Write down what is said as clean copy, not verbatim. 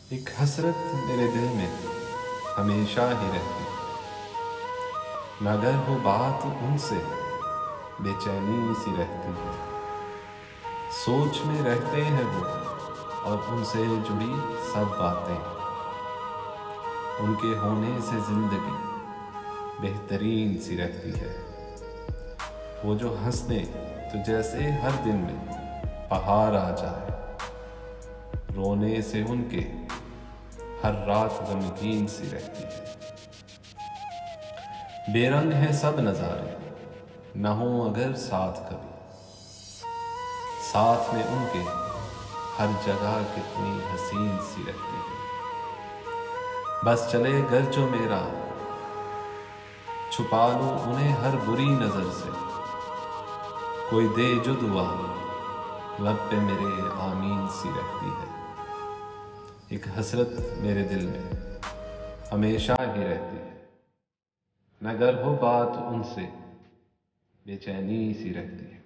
ایک حسرت میرے دل میں ہمیشہ ہی رہتی ہے، مگر وہ بات ان سے بے چینی سی رہتی ہے۔ سوچ میں رہتے ہیں وہ اور ان سے جڑی سب باتیں، ان کے ہونے سے زندگی بہترین سی رہتی ہے۔ وہ جو ہنس دیں تو جیسے ہر دن میں پہاڑ آ جائے، رونے سے ان کے ہر رات غمگین سی رہتی ہے۔ بے رنگ ہیں سب نظارے، نہ ہوں اگر ساتھ کبھی، ساتھ میں ان کے ہر جگہ کتنی حسین سی رہتی ہے۔ بس چلے گر جو میرا، چھپا لوں انہیں ہر بری نظر سے، کوئی دے جو دعا، لب پہ میرے آمین سی رہتی ہے۔ ایک حسرت میرے دل میں ہمیشہ ہی رہتی ہے، مگر وہ بات ان سے بے چینی سی رہتی ہے۔